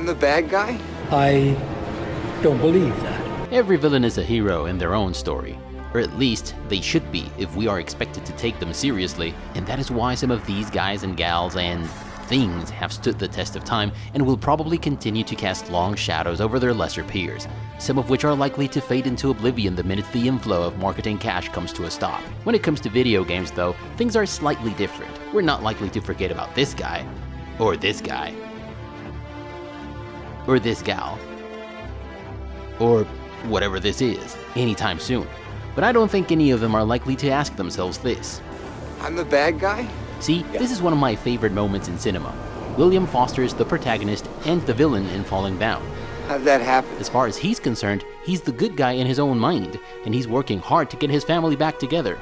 I'm the bad guy? I don't believe that. Every villain is a hero in their own story. Or at least, they should be if we are expected to take them seriously, and that is why some of these guys and gals and things have stood the test of time and will probably continue to cast long shadows over their lesser peers, some of which are likely to fade into oblivion the minute the inflow of marketing cash comes to a stop. When it comes to video games though, things are slightly different. We're not likely to forget about this guy, or this guy, or this gal, or whatever this is, anytime soon. But I don't think any of them are likely to ask themselves this. I'm the bad guy? See, this is one of my favorite moments in cinema. William Foster's the protagonist and the villain in Falling Down. How'd that happen? As far as he's concerned, he's the good guy in his own mind, and he's working hard to get his family back together.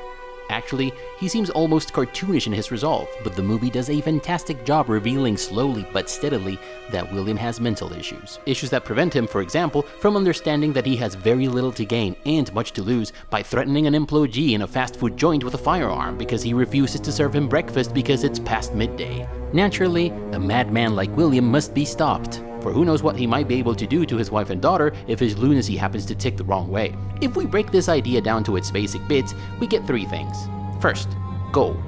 Actually, he seems almost cartoonish in his resolve, but the movie does a fantastic job revealing slowly but steadily that William has mental issues. Issues that prevent him, for example, from understanding that he has very little to gain and much to lose by threatening an employee in a fast food joint with a firearm because he refuses to serve him breakfast because it's past midday. Naturally, a madman like William must be stopped, for who knows what he might be able to do to his wife and daughter if his lunacy happens to tick the wrong way. If we break this idea down to its basic bits, we get three things. First, goal.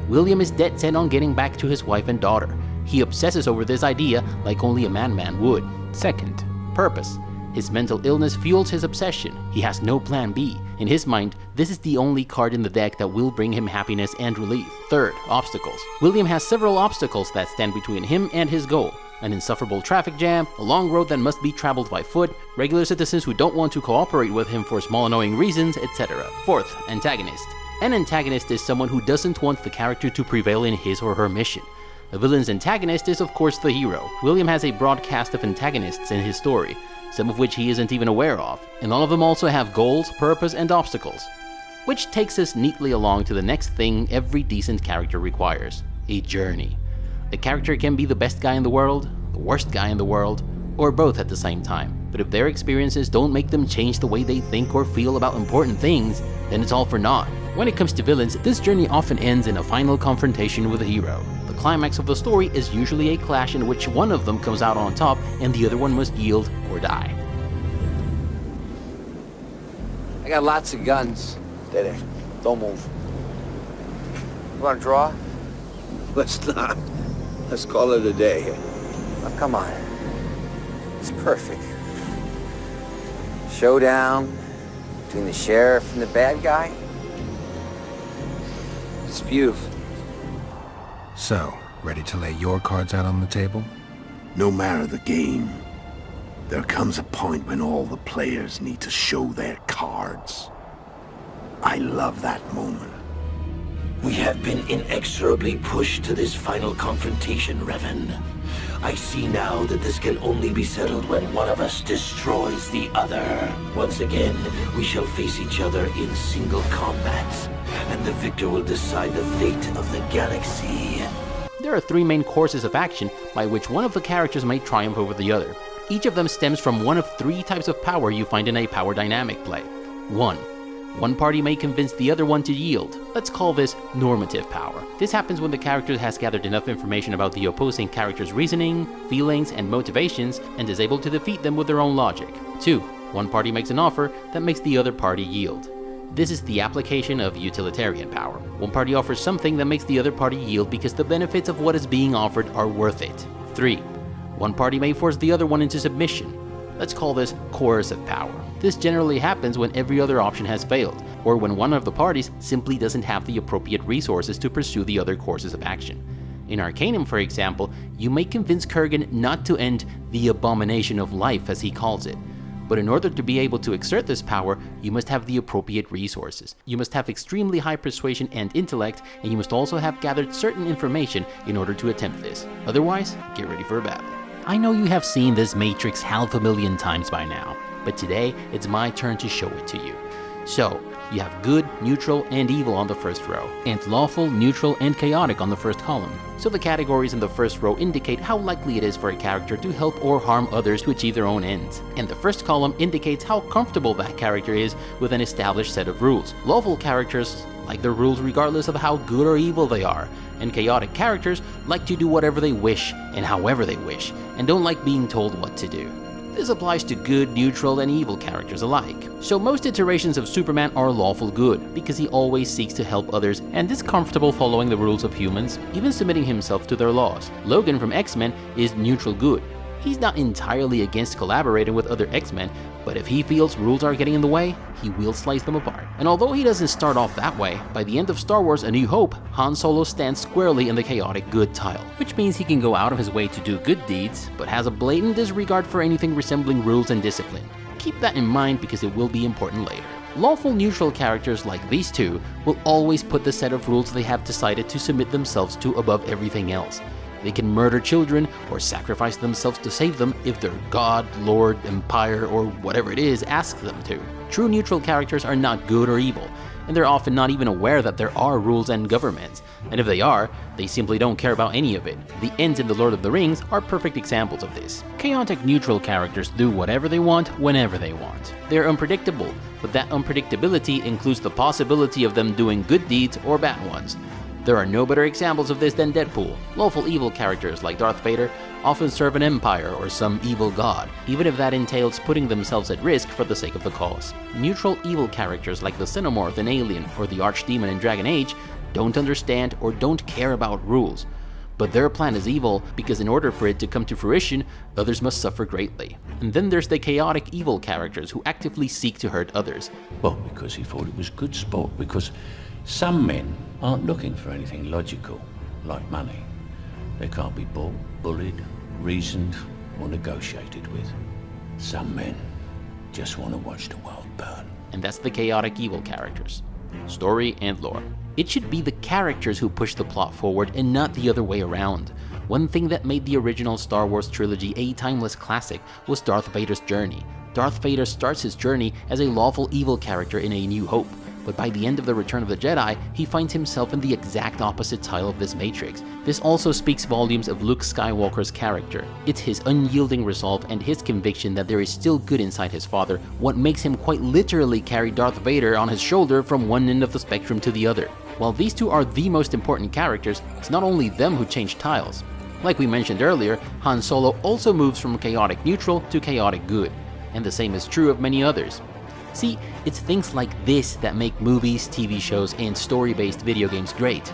William is dead set on getting back to his wife and daughter. He obsesses over this idea like only a madman would. Second, purpose. His mental illness fuels his obsession. He has no plan B. In his mind, this is the only card in the deck that will bring him happiness and relief. Third, obstacles. William has several obstacles that stand between him and his goal. An insufferable traffic jam, a long road that must be traveled by foot, regular citizens who don't want to cooperate with him for small annoying reasons, etc. Fourth, antagonist. An antagonist is someone who doesn't want the character to prevail in his or her mission. The villain's antagonist is of course the hero. William has a broad cast of antagonists in his story, some of which he isn't even aware of, and all of them also have goals, purpose, and obstacles. Which takes us neatly along to the next thing every decent character requires, a journey. The character can be the best guy in the world, the worst guy in the world, or both at the same time. But if their experiences don't make them change the way they think or feel about important things, then it's all for naught. When it comes to villains, this journey often ends in a final confrontation with a hero. The climax of the story is usually a clash in which one of them comes out on top and the other one must yield or die. I got lots of guns. Stay there. Don't move. You wanna draw? Let's not. Let's call it a day. Oh, come on. It's perfect. Showdown between the sheriff and the bad guy. It's beautiful. So, ready to lay your cards out on the table? No matter the game, there comes a point when all the players need to show their cards. I love that moment. We have been inexorably pushed to this final confrontation, Revan. I see now that this can only be settled when one of us destroys the other. Once again, we shall face each other in single combat, and the victor will decide the fate of the galaxy. There are three main courses of action by which one of the characters may triumph over the other. Each of them stems from one of three types of power you find in a power dynamic play. 1. One party may convince the other one to yield. Let's call this normative power. This happens when the character has gathered enough information about the opposing character's reasoning, feelings, and motivations, and is able to defeat them with their own logic. 2. One party makes an offer that makes the other party yield. This is the application of utilitarian power. One party offers something that makes the other party yield because the benefits of what is being offered are worth it. 3. One party may force the other one into submission. Let's call this coercive power. This generally happens when every other option has failed, or when one of the parties simply doesn't have the appropriate resources to pursue the other courses of action. In Arcanum, for example, you may convince Kurgan not to end the abomination of life, as he calls it. But in order to be able to exert this power, you must have the appropriate resources. You must have extremely high persuasion and intellect, and you must also have gathered certain information in order to attempt this. Otherwise, get ready for a battle. I know you have seen this Matrix half a million times by now, but today it's my turn to show it to you. So, you have good, neutral, and evil on the first row, and lawful, neutral, and chaotic on the first column. So the categories in the first row indicate how likely it is for a character to help or harm others to achieve their own ends. And the first column indicates how comfortable that character is with an established set of rules. Lawful characters like their rules regardless of how good or evil they are, and chaotic characters like to do whatever they wish and however they wish, and don't like being told what to do. This applies to good, neutral, and evil characters alike. So most iterations of Superman are lawful good, because he always seeks to help others and is comfortable following the rules of humans, even submitting himself to their laws. Logan from X-Men is neutral good. He's not entirely against collaborating with other X-Men, but if he feels rules are getting in the way, he will slice them apart. And although he doesn't start off that way, by the end of Star Wars A New Hope, Han Solo stands squarely in the chaotic good tile, which means he can go out of his way to do good deeds, but has a blatant disregard for anything resembling rules and discipline. Keep that in mind because it will be important later. Lawful neutral characters like these two will always put the set of rules they have decided to submit themselves to above everything else. They can murder children or sacrifice themselves to save them if their god, lord, empire, or whatever it is asks them to. True neutral characters are not good or evil, and they're often not even aware that there are rules and governments. And if they are, they simply don't care about any of it. The Ents in The Lord of the Rings are perfect examples of this. Chaotic neutral characters do whatever they want, whenever they want. They're unpredictable, but that unpredictability includes the possibility of them doing good deeds or bad ones. There are no better examples of this than Deadpool. Lawful evil characters like Darth Vader often serve an empire or some evil god, even if that entails putting themselves at risk for the sake of the cause. Neutral evil characters like the Xenomorph in Alien or the Archdemon in Dragon Age don't understand or don't care about rules. But their plan is evil because in order for it to come to fruition, others must suffer greatly. And then there's the chaotic evil characters who actively seek to hurt others. Well, because he thought it was good sport, because some men aren't looking for anything logical, like money. They can't be bought, bullied, reasoned, or negotiated with. Some men just want to watch the world burn. And that's the chaotic evil characters. Story and lore. It should be the characters who push the plot forward and not the other way around. One thing that made the original Star Wars trilogy a timeless classic was Darth Vader's journey. Darth Vader starts his journey as a lawful evil character in A New Hope, but by the end of the Return of the Jedi, he finds himself in the exact opposite tile of this matrix. This also speaks volumes of Luke Skywalker's character. It's his unyielding resolve and his conviction that there is still good inside his father what makes him quite literally carry Darth Vader on his shoulder from one end of the spectrum to the other. While these two are the most important characters, it's not only them who change tiles. Like we mentioned earlier, Han Solo also moves from chaotic neutral to chaotic good, and the same is true of many others. See, it's things like this that make movies, TV shows, and story-based video games great.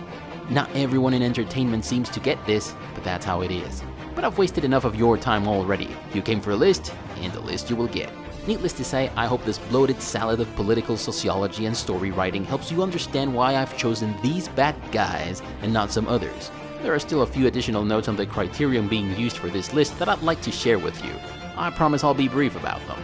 Not everyone in entertainment seems to get this, but that's how it is. But I've wasted enough of your time already. You came for a list, and the list you will get. Needless to say, I hope this bloated salad of political sociology and story writing helps you understand why I've chosen these bad guys and not some others. There are still a few additional notes on the criterion being used for this list that I'd like to share with you. I promise I'll be brief about them.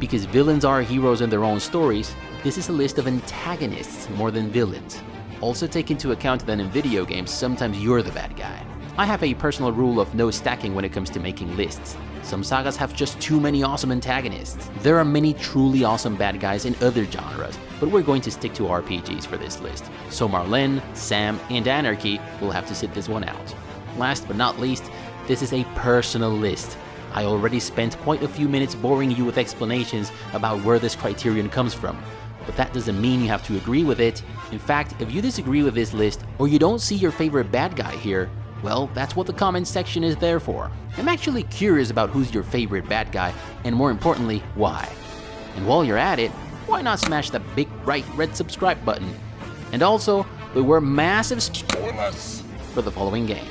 Because villains are heroes in their own stories, this is a list of antagonists more than villains. Also take into account that in video games, sometimes you're the bad guy. I have a personal rule of no stacking when it comes to making lists. Some sagas have just too many awesome antagonists. There are many truly awesome bad guys in other genres, but we're going to stick to RPGs for this list. So Marlene, Sam, and Anarchy will have to sit this one out. Last but not least, this is a personal list. I already spent quite a few minutes boring you with explanations about where this criterion comes from, but that doesn't mean you have to agree with it. In fact, if you disagree with this list, or you don't see your favorite bad guy here, well, that's what the comments section is there for. I'm actually curious about who's your favorite bad guy, and more importantly, why. And while you're at it, why not smash that big bright red subscribe button? And also, there were massive spoilers for the following game.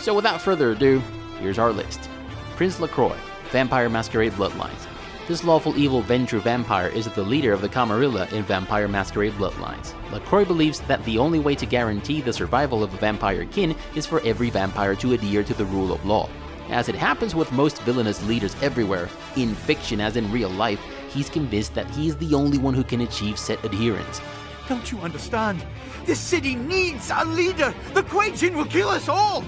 So without further ado, here's our list. Prince Lacroix, Vampire Masquerade Bloodlines. This lawful evil Ventrue vampire is the leader of the Camarilla in Vampire Masquerade Bloodlines. Lacroix believes that the only way to guarantee the survival of a vampire kin is for every vampire to adhere to the rule of law. As it happens with most villainous leaders everywhere, in fiction as in real life, he's convinced that he is the only one who can achieve set adherence. Don't you understand? This city needs a leader! The Quaijin will kill us all!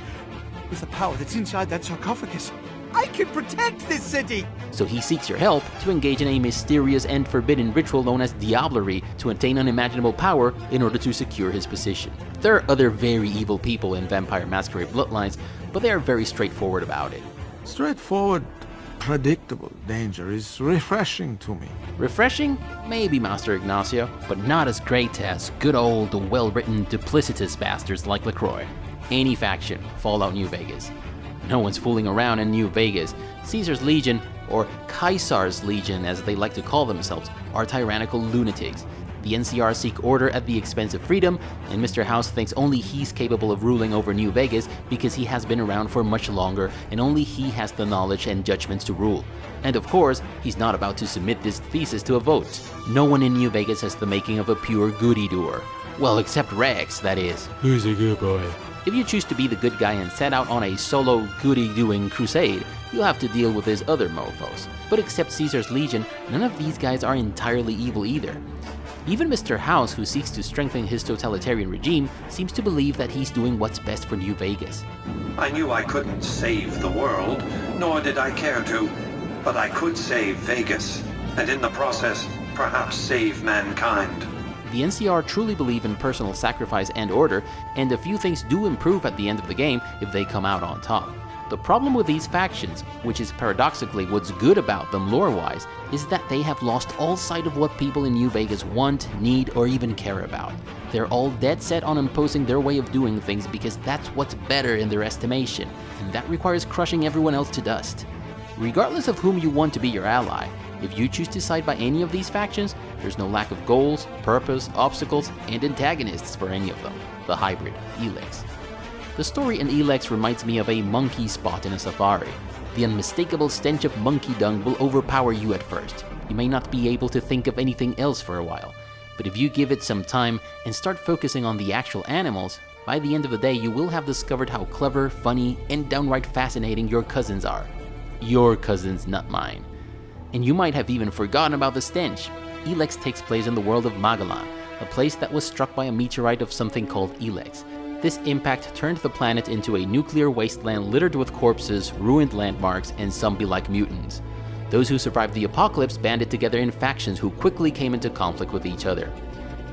With the power that's inside that sarcophagus, I can protect this city! So he seeks your help to engage in a mysterious and forbidden ritual known as Diablerie to attain unimaginable power in order to secure his position. There are other very evil people in Vampire Masquerade Bloodlines, but they are very straightforward about it. Straightforward predictable danger is refreshing to me. Refreshing? Maybe, Master Ignacio, but not as great as good old, well-written, duplicitous bastards like Lacroix. Any faction, Fallout New Vegas. No one's fooling around in New Vegas. Caesar's Legion, or Caesar's Legion as they like to call themselves, are tyrannical lunatics. The NCR seek order at the expense of freedom, and Mr. House thinks only he's capable of ruling over New Vegas because he has been around for much longer and only he has the knowledge and judgments to rule. And of course, he's not about to submit this thesis to a vote. No one in New Vegas has the making of a pure goody-doer. Well, except Rex, that is. Who's a good boy? If you choose to be the good guy and set out on a solo goody-doing crusade, you'll have to deal with his other mofos. But except Caesar's Legion, none of these guys are entirely evil either. Even Mr. House, who seeks to strengthen his totalitarian regime, seems to believe that he's doing what's best for New Vegas. I knew I couldn't save the world, nor did I care to, but I could save Vegas, and in the process, perhaps save mankind. The NCR truly believe in personal sacrifice and order, and a few things do improve at the end of the game if they come out on top. The problem with these factions, which is paradoxically what's good about them lore-wise, is that they have lost all sight of what people in New Vegas want, need, or even care about. They're all dead set on imposing their way of doing things because that's what's better in their estimation, and that requires crushing everyone else to dust. Regardless of whom you want to be your ally, if you choose to side by any of these factions, there's no lack of goals, purpose, obstacles, and antagonists for any of them. The hybrid, Elex. The story in Elex reminds me of a monkey spot in a safari. The unmistakable stench of monkey dung will overpower you at first. You may not be able to think of anything else for a while, but if you give it some time and start focusing on the actual animals, by the end of the day you will have discovered how clever, funny, and downright fascinating your cousins are. Your cousins, not mine. And you might have even forgotten about the stench. Elex takes place in the world of Magellan, a place that was struck by a meteorite of something called Elex. This impact turned the planet into a nuclear wasteland littered with corpses, ruined landmarks, and zombie-like mutants. Those who survived the apocalypse banded together in factions who quickly came into conflict with each other.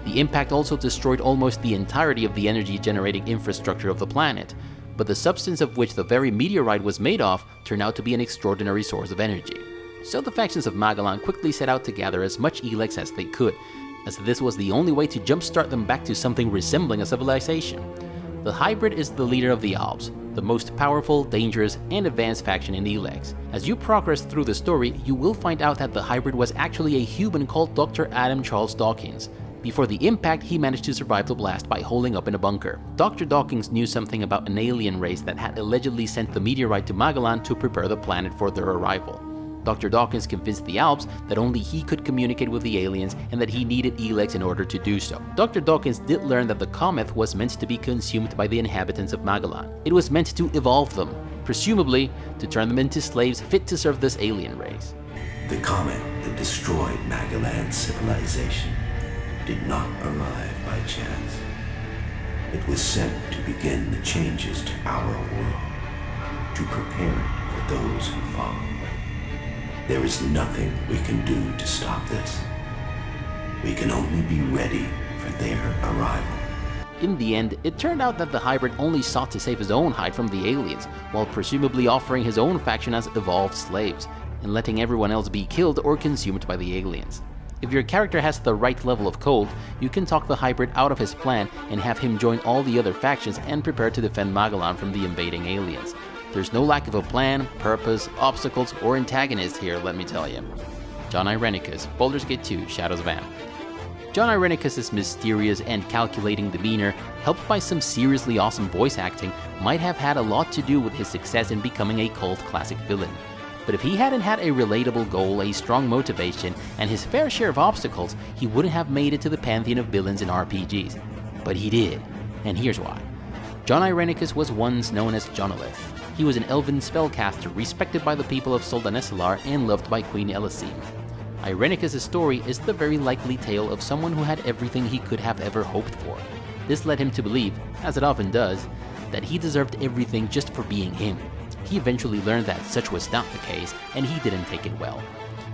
The impact also destroyed almost the entirety of the energy-generating infrastructure of the planet, but the substance of which the very meteorite was made of turned out to be an extraordinary source of energy. So the factions of Magellan quickly set out to gather as much Elex as they could, as this was the only way to jumpstart them back to something resembling a civilization. The hybrid is the leader of the Alps, the most powerful, dangerous, and advanced faction in Elex. As you progress through the story, you will find out that the hybrid was actually a human called Dr. Adam Charles Dawkins. Before the impact, he managed to survive the blast by holding up in a bunker. Dr. Dawkins knew something about an alien race that had allegedly sent the meteorite to Magellan to prepare the planet for their arrival. Dr. Dawkins convinced the Alps that only he could communicate with the aliens and that he needed Elex in order to do so. Dr. Dawkins did learn that the comet was meant to be consumed by the inhabitants of Magellan. It was meant to evolve them, presumably to turn them into slaves fit to serve this alien race. The comet that destroyed Magellan's civilization did not arrive by chance. It was sent to begin the changes to our world, to prepare it for those who follow. There is nothing we can do to stop this. We can only be ready for their arrival. In the end, it turned out that the hybrid only sought to save his own hide from the aliens, while presumably offering his own faction as evolved slaves, and letting everyone else be killed or consumed by the aliens. If your character has the right level of cold, you can talk the hybrid out of his plan and have him join all the other factions and prepare to defend Magellan from the invading aliens. There's no lack of a plan, purpose, obstacles, or antagonists here, let me tell you. Jon Irenicus, Baldur's Gate 2, Shadows of Amn. Jon Irenicus' mysterious and calculating demeanor, helped by some seriously awesome voice acting, might have had a lot to do with his success in becoming a cult classic villain. But if he hadn't had a relatable goal, a strong motivation, and his fair share of obstacles, he wouldn't have made it to the pantheon of villains in RPGs. But he did, and here's why. Jon Irenicus was once known as Jonolith. He was an elven spellcaster respected by the people of Soldanesalar and loved by Queen Elysim. Irenicus' story is the very likely tale of someone who had everything he could have ever hoped for. This led him to believe, as it often does, that he deserved everything just for being him. He eventually learned that such was not the case, and he didn't take it well.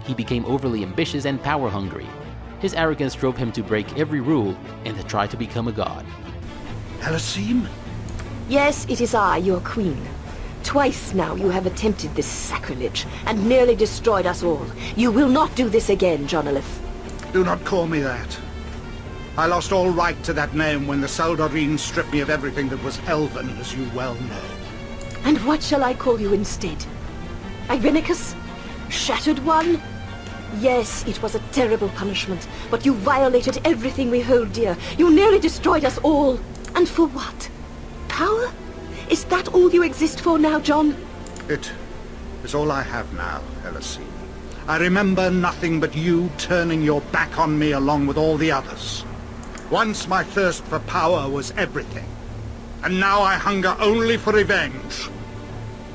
He became overly ambitious and power-hungry. His arrogance drove him to break every rule and to try to become a god. Elysim? Yes, it is I, your queen. Twice now you have attempted this sacrilege, and nearly destroyed us all. You will not do this again, Jonolith. Do not call me that. I lost all right to that name when the Saldarine stripped me of everything that was Elven, as you well know. And what shall I call you instead? Irenicus? Shattered One? Yes, it was a terrible punishment, but you violated everything we hold dear. You nearly destroyed us all. And for what? Power? Is that all you exist for now, Jon? It is all I have now, Elisine. I remember nothing but you turning your back on me along with all the others. Once my thirst for power was everything, and now I hunger only for revenge.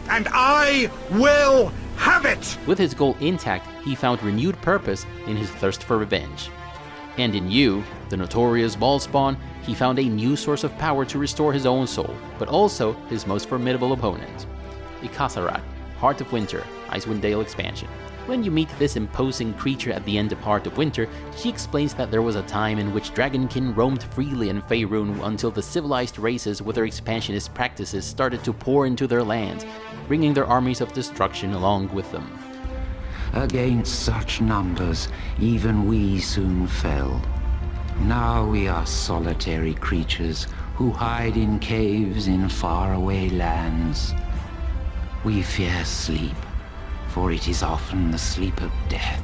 And I will have it! With his goal intact, he found renewed purpose in his thirst for revenge. And in you, the notorious Ballspawn, he found a new source of power to restore his own soul, but also his most formidable opponent. Icasaracht, Heart of Winter, Icewind Dale expansion. When you meet this imposing creature at the end of Heart of Winter, she explains that there was a time in which dragonkin roamed freely in Faerun until the civilized races with their expansionist practices started to pour into their lands, bringing their armies of destruction along with them. Against such numbers, even we soon fell. Now we are solitary creatures who hide in caves in faraway lands. We fear sleep, for it is often the sleep of death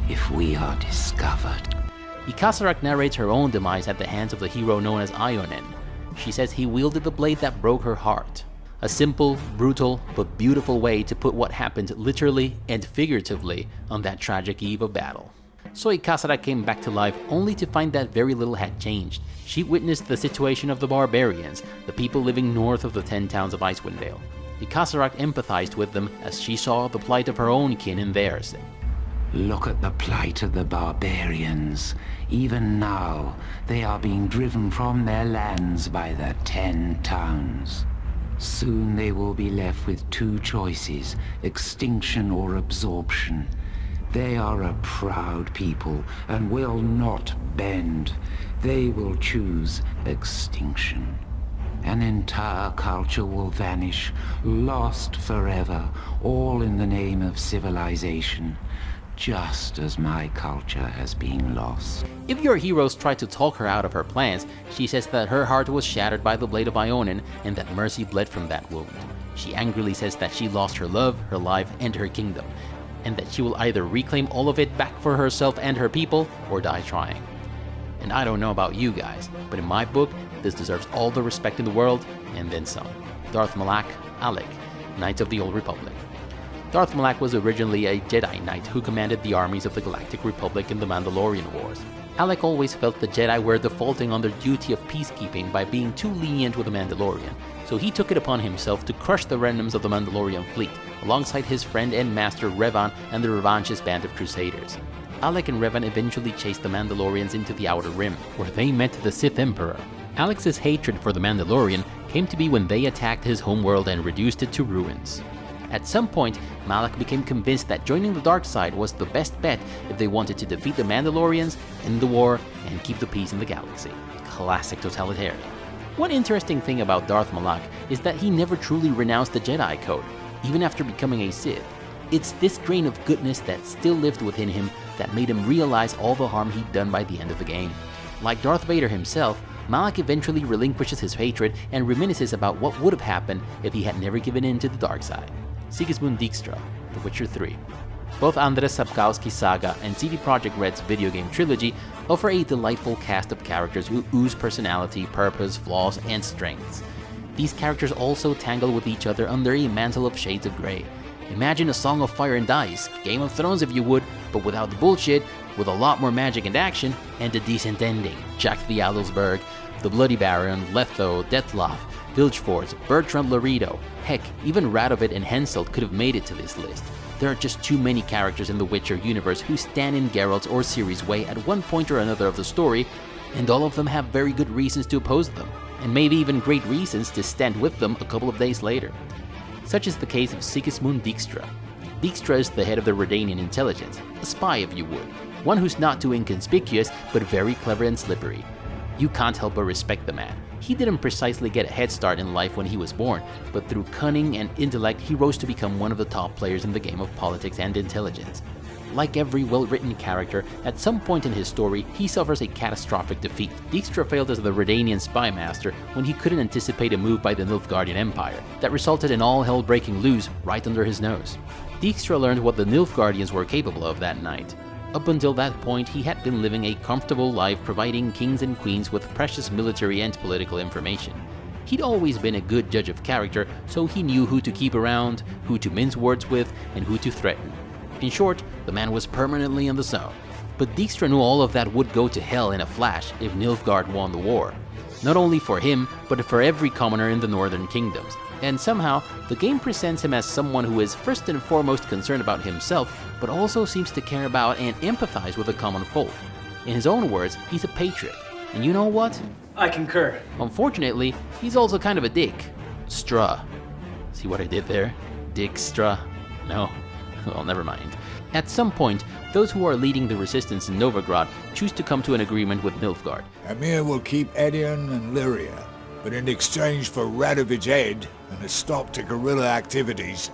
if we are discovered. Icasaracht narrates her own demise at the hands of the hero known as Ionen. She says he wielded the blade that broke her heart. A simple, brutal, but beautiful way to put what happened literally and figuratively on that tragic eve of battle. So Icasaracht came back to life only to find that very little had changed. She witnessed the situation of the barbarians, the people living north of the 10 towns of Icewind Dale. Icasaracht empathized with them as she saw the plight of her own kin in theirs. Look at the plight of the barbarians. Even now, they are being driven from their lands by the 10 towns. Soon they will be left with 2 choices, extinction or absorption. They are a proud people and will not bend. They will choose extinction. An entire culture will vanish, lost forever, all in the name of civilization, just as my culture has been lost. If your heroes try to talk her out of her plans, she says that her heart was shattered by the blade of Ionen and that mercy bled from that wound. She angrily says that she lost her love, her life, and her kingdom, and that she will either reclaim all of it back for herself and her people, or die trying. And I don't know about you guys, but in my book, this deserves all the respect in the world, and then some. Darth Malak, Alec, Knights of the Old Republic. Darth Malak was originally a Jedi Knight who commanded the armies of the Galactic Republic in the Mandalorian Wars. Alec always felt the Jedi were defaulting on their duty of peacekeeping by being too lenient with the Mandalorian, so he took it upon himself to crush the remnants of the Mandalorian fleet, alongside his friend and master Revan and the revanchist band of Crusaders. Alec and Revan eventually chased the Mandalorians into the Outer Rim, where they met the Sith Emperor. Alec's hatred for the Mandalorian came to be when they attacked his homeworld and reduced it to ruins. At some point, Malak became convinced that joining the dark side was the best bet if they wanted to defeat the Mandalorians, end the war, and keep the peace in the galaxy. Classic totalitarian. One interesting thing about Darth Malak is that he never truly renounced the Jedi Code, even after becoming a Sith. It's this grain of goodness that still lived within him that made him realize all the harm he'd done by the end of the game. Like Darth Vader himself, Malak eventually relinquishes his hatred and reminisces about what would have happened if he had never given in to the dark side. Sigismund Dijkstra, The Witcher 3. Both Andrzej Sapkowski's saga and CD Projekt Red's video game trilogy offer a delightful cast of characters who ooze personality, purpose, flaws, and strengths. These characters also tangle with each other under a mantle of shades of grey. Imagine a Song of Fire and Dice, Game of Thrones if you would, but without the bullshit, with a lot more magic and action, and a decent ending. Jack the Adelsberg, the Bloody Baron, Letho, Dettlaff, Vilgefortz, Bertrand Laredo, heck, even Radovid and Henselt could have made it to this list. There are just too many characters in the Witcher universe who stand in Geralt's or Ciri's way at one point or another of the story, and all of them have very good reasons to oppose them, and maybe even great reasons to stand with them a couple of days later. Such is the case of Sigismund Dijkstra. Dijkstra is the head of the Redanian intelligence, a spy if you would, one who's not too inconspicuous but very clever and slippery. You can't help but respect the man. He didn't precisely get a head start in life when he was born, but through cunning and intellect he rose to become one of the top players in the game of politics and intelligence. Like every well-written character, at some point in his story, he suffers a catastrophic defeat. Dijkstra failed as the Redanian spy master when he couldn't anticipate a move by the Nilfgaardian Empire that resulted in all hell breaking loose right under his nose. Dijkstra learned what the Nilfgaardians were capable of that night. Up until that point, he had been living a comfortable life providing kings and queens with precious military and political information. He'd always been a good judge of character, so he knew who to keep around, who to mince words with, and who to threaten. In short, the man was permanently in the zone. But Dijkstra knew all of that would go to hell in a flash if Nilfgaard won the war. Not only for him, but for every commoner in the northern kingdoms. And somehow, the game presents him as someone who is first and foremost concerned about himself, but also seems to care about and empathize with the common folk. In his own words, he's a patriot. And you know what? I concur. Unfortunately, he's also kind of a dick. Stra. See what I did there? Dijkstra? No? Well, never mind. At some point, those who are leading the resistance in Novigrad choose to come to an agreement with Nilfgaard. Emir will keep Edion and Lyria, but in exchange for Radovic's head and a stop to guerrilla activities,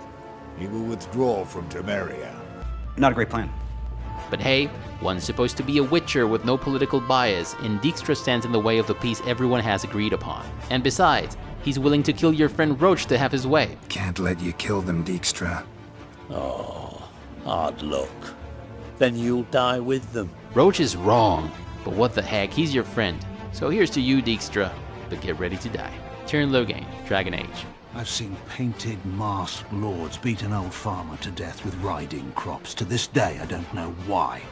he will withdraw from Temeria. Not a great plan. But hey, one's supposed to be a witcher with no political bias, and Dijkstra stands in the way of the peace everyone has agreed upon. And besides, he's willing to kill your friend Roach to have his way. Can't let you kill them, Dijkstra. Oh, hard luck. Then you'll die with them. Roach is wrong, but what the heck, he's your friend. So here's to you, Dijkstra, but get ready to die. Teyrn Loghain, Dragon Age. I've seen painted, masked lords beat an old farmer to death with riding crops. To this day, I don't know why.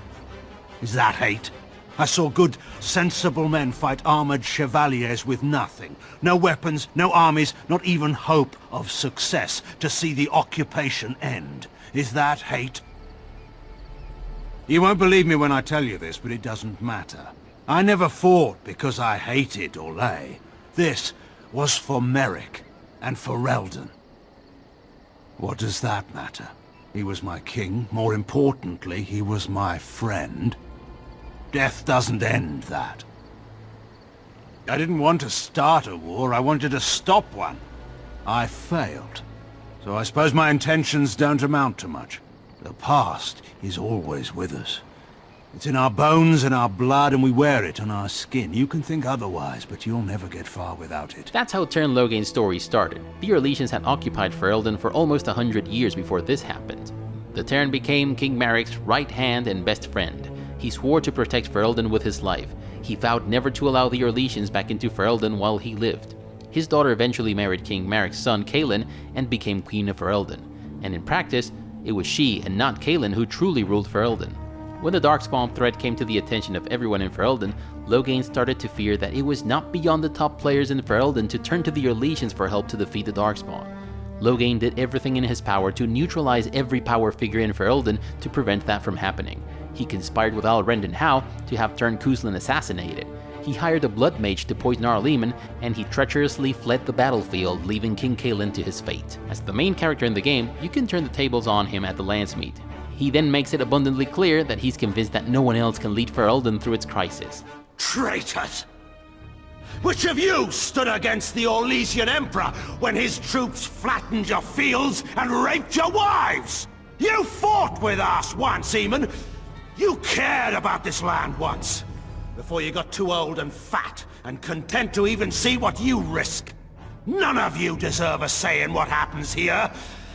Is that hate? I saw good, sensible men fight armored chevaliers with nothing. No weapons, no armies, not even hope of success to see the occupation end. Is that hate? You won't believe me when I tell you this, but it doesn't matter. I never fought because I hated Orlais. This was for Merrick and for Eldon. What does that matter? He was my king. More importantly, he was my friend. Death doesn't end that. I didn't want to start a war, I wanted to stop one. I failed. So I suppose my intentions don't amount to much. The past is always with us. It's in our bones and our blood, and we wear it on our skin. You can think otherwise, but you'll never get far without it. That's how Teyrn Loghain's story started. The Orlesians had occupied Ferelden for almost 100 years before this happened. The Teyrn became King Maric's right hand and best friend. He swore to protect Ferelden with his life. He vowed never to allow the Orlesians back into Ferelden while he lived. His daughter eventually married King Maric's son, Kaelin, and became Queen of Ferelden. And in practice, it was she and not Kaelin who truly ruled Ferelden. When the Darkspawn threat came to the attention of everyone in Ferelden, Loghain started to fear that it was not beyond the top players in Ferelden to turn to the Orlesians for help to defeat the Darkspawn. Loghain did everything in his power to neutralize every power figure in Ferelden to prevent that from happening. He conspired with Alrend and Howe to have Teyrn Couslan assassinated. He hired a blood mage to poison Arleman, and he treacherously fled the battlefield, leaving King Kaelin to his fate. As the main character in the game, you can turn the tables on him at the Landsmeet. He then makes it abundantly clear that he's convinced that no one else can lead Ferelden through its crisis. Traitors! Which of you stood against the Orlesian Emperor when his troops flattened your fields and raped your wives? You fought with us once, Eamon. You cared about this land once. Before you got too old and fat and content to even see what you risk. None of you deserve a say in what happens here.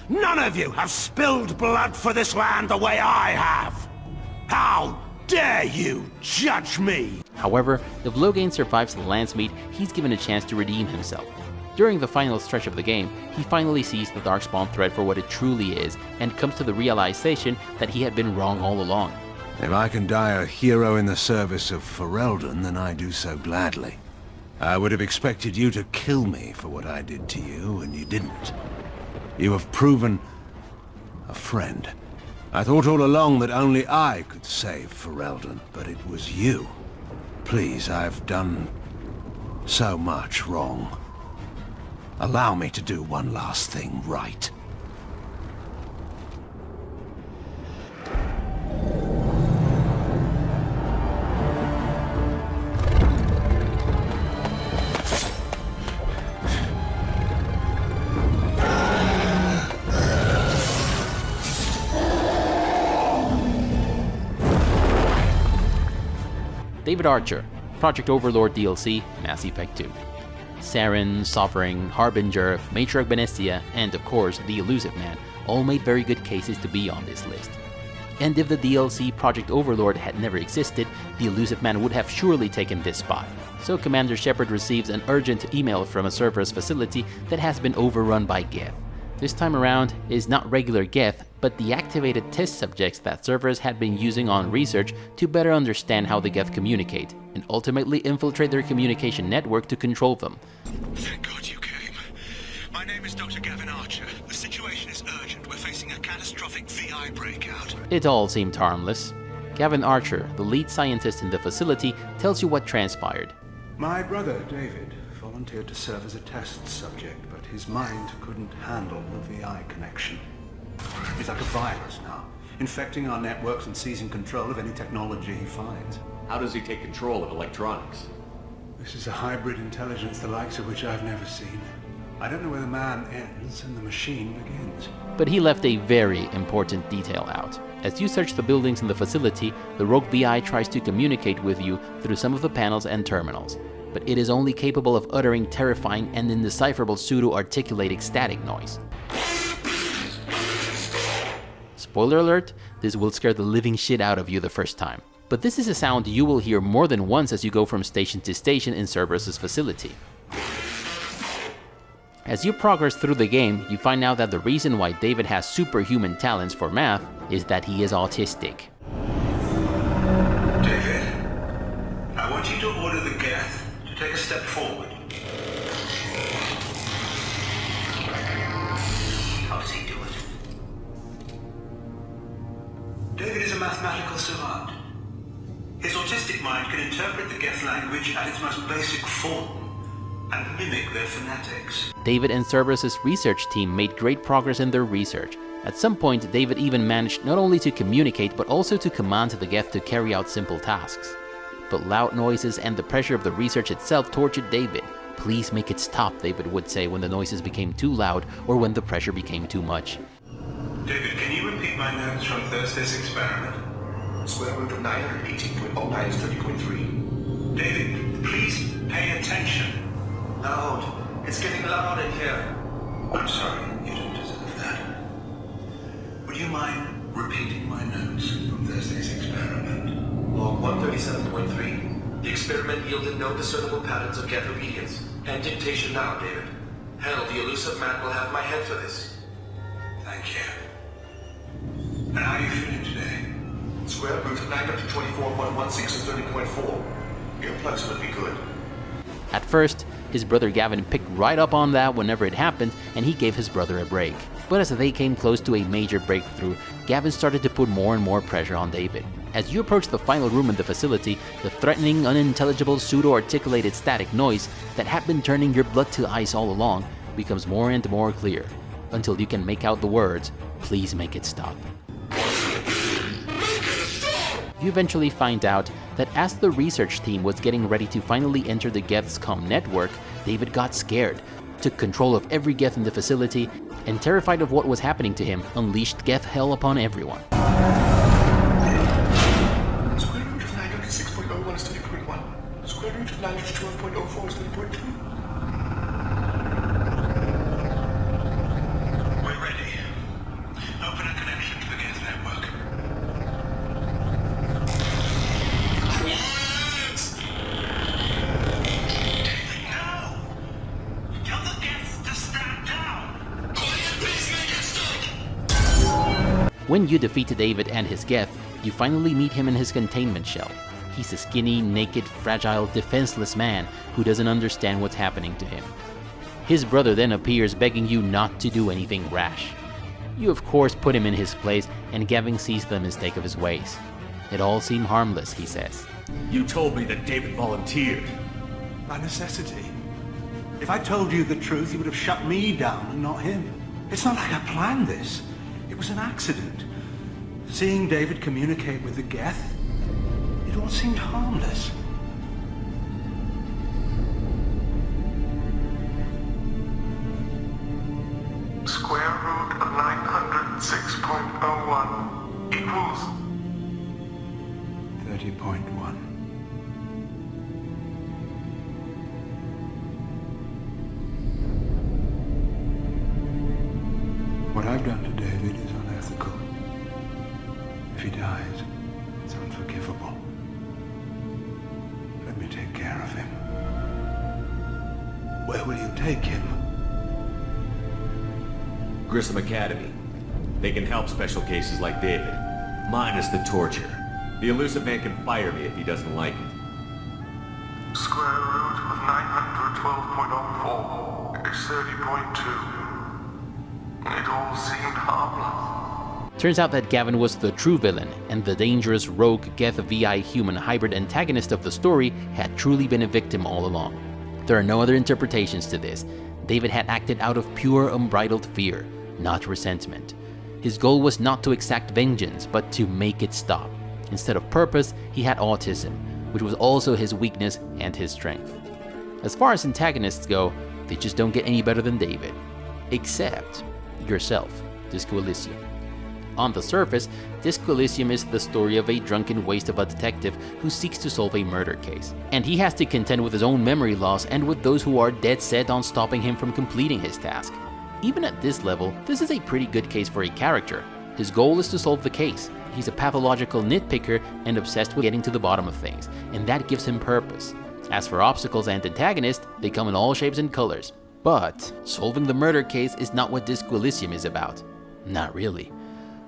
None of you have spilled blood for this land the way I have. How dare you judge me? However, if Loghain survives the Landsmeet, he's given a chance to redeem himself. During the final stretch of the game, he finally sees the Darkspawn threat for what it truly is, and comes to the realization that he had been wrong all along. If I can die a hero in the service of Ferelden, then I do so gladly. I would have expected you to kill me for what I did to you, and you didn't. You have proven a friend. I thought all along that only I could save Ferelden, but it was you. Please, I've done so much wrong. Allow me to do one last thing right. David Archer, Project Overlord DLC, Mass Effect 2. Saren, Sovereign, Harbinger, Matriarch Benestia, and of course, the Elusive Man all made very good cases to be on this list. And if the DLC Project Overlord had never existed, the Elusive Man would have surely taken this spot. So Commander Shepard receives an urgent email from a Cerberus facility that has been overrun by Geth. This time around is not regular Geth, but the activated test subjects that Cerberus had been using on research to better understand how the Geth communicate, and ultimately infiltrate their communication network to control them. Thank God you came. My name is Dr. Gavin Archer. The situation is urgent. We're facing a catastrophic VI breakout. It all seemed harmless. Gavin Archer, the lead scientist in the facility, tells you what transpired. My brother, David, volunteered to serve as a test subject, but his mind couldn't handle the VI connection. He's like a virus now, infecting our networks and seizing control of any technology he finds. How does he take control of electronics? This is a hybrid intelligence the likes of which I've never seen. I don't know where the man ends and the machine begins. But he left a very important detail out. As you search the buildings in the facility, the rogue VI tries to communicate with you through some of the panels and terminals, but it is only capable of uttering terrifying and indecipherable pseudo-articulating static noise. Spoiler alert, this will scare the living shit out of you the first time. But this is a sound you will hear more than once as you go from station to station in Cerberus' facility. As you progress through the game, you find out that the reason why David has superhuman talents for math is that he is autistic. David, I want you to order the Geth to take a step forward. How does he do it? David is a mathematical savant. His autistic mind can interpret the Geth language at its most basic form and mimic their phonetics. David and Cerberus' research team made great progress in their research. At some point, David even managed not only to communicate but also to command the Geth to carry out simple tasks. But loud noises and the pressure of the research itself tortured David. Please make it stop, David would say when the noises became too loud or when the pressure became too much. David, can you repeat my notes from Thursday's experiment? Square root of 918.09 is 30.3. David, please pay attention. Loud. It's getting loud in here. I'm sorry, you didn't deserve that. Would you mind repeating my notes from Thursday's experiment? Log 137.3. The experiment yielded no discernible patterns of Geth obedience. And dictation now, David. Hell, the elusive man will have my head for this. Thank you. And how are you feeling today? Square root of 924.16 is 30.4. Earplugs would be good. At first, his brother Gavin picked right up on that whenever it happened, and he gave his brother a break. But as they came close to a major breakthrough, Gavin started to put more and more pressure on David. As you approach the final room in the facility, the threatening, unintelligible, pseudo-articulated static noise that had been turning your blood to ice all along becomes more and more clear, until you can make out the words, "Please make it stop." You eventually find out that as the research team was getting ready to finally enter the Geth's comm network, David got scared, took control of every Geth in the facility, and terrified of what was happening to him, unleashed Geth hell upon everyone. Square root of 906.01 is 30.1. Square root of 912.04 is 30.2. We're ready. Open a connection to the Geth network. When you defeat David and his Geth, you finally meet him in his containment shell. He's a skinny, naked, fragile, defenseless man who doesn't understand what's happening to him. His brother then appears begging you not to do anything rash. You of course put him in his place, and Gavin sees the mistake of his ways. It all seemed harmless, he says. You told me that David volunteered. By necessity. If I told you the truth, you would have shut me down and not him. It's not like I planned this. It was an accident. Seeing David communicate with the Geth, it all seemed harmless. Square root of 906.01 equals 30.1. he dies, it's unforgivable. Let me take care of him. Where will you take him? Grissom Academy. They can help special cases like David, minus the torture. The elusive man can fire me if he doesn't like it. Square root of 912.04 is 30.2. It all seemed harmless. Turns out that Gavin was the true villain, and the dangerous rogue Geth VI human hybrid antagonist of the story had truly been a victim all along. There are no other interpretations to this. David had acted out of pure unbridled fear, not resentment. His goal was not to exact vengeance, but to make it stop. Instead of purpose, he had autism, which was also his weakness and his strength. As far as antagonists go, they just don't get any better than David. Except yourself, Disco Elysium. On the surface, Disco Elysium is the story of a drunken waste of a detective who seeks to solve a murder case. And he has to contend with his own memory loss and with those who are dead set on stopping him from completing his task. Even at this level, this is a pretty good case for a character. His goal is to solve the case. He's a pathological nitpicker and obsessed with getting to the bottom of things, and that gives him purpose. As for obstacles and antagonists, they come in all shapes and colors. But solving the murder case is not what Disco Elysium is about. Not really.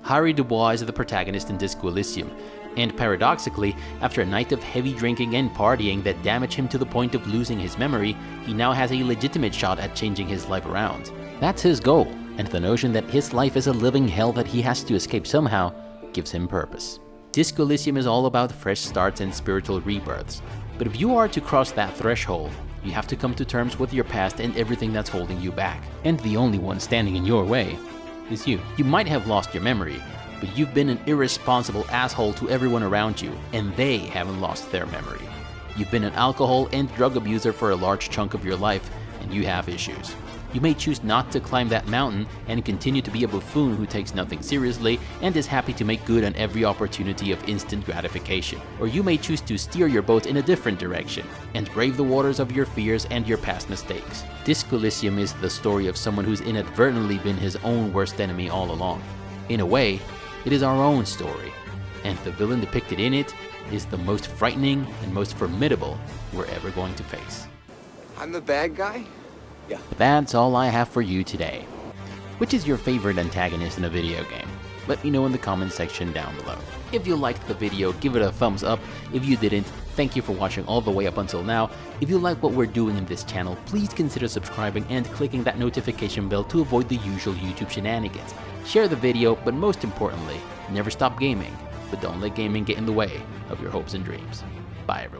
Harry Dubois is the protagonist in Disco Elysium, and paradoxically, after a night of heavy drinking and partying that damaged him to the point of losing his memory, he now has a legitimate shot at changing his life around. That's his goal, and the notion that his life is a living hell that he has to escape somehow gives him purpose. Disco Elysium is all about fresh starts and spiritual rebirths, but if you are to cross that threshold, you have to come to terms with your past and everything that's holding you back. And the only one standing in your way is you. You might have lost your memory, but you've been an irresponsible asshole to everyone around you, and they haven't lost their memory. You've been an alcohol and drug abuser for a large chunk of your life, and you have issues. You may choose not to climb that mountain and continue to be a buffoon who takes nothing seriously and is happy to make good on every opportunity of instant gratification. Or you may choose to steer your boat in a different direction and brave the waters of your fears and your past mistakes. Disco Elysium is the story of someone who's inadvertently been his own worst enemy all along. In a way, it is our own story, and the villain depicted in it is the most frightening and most formidable we're ever going to face. I'm the bad guy? Yeah. That's all I have for you today. Which is your favorite antagonist in a video game? Let me know in the comments section down below. If you liked the video, give it a thumbs up. If you didn't, thank you for watching all the way up until now. If you like what we're doing in this channel, please consider subscribing and clicking that notification bell to avoid the usual YouTube shenanigans. Share the video, but most importantly, never stop gaming, but don't let gaming get in the way of your hopes and dreams. Bye everyone.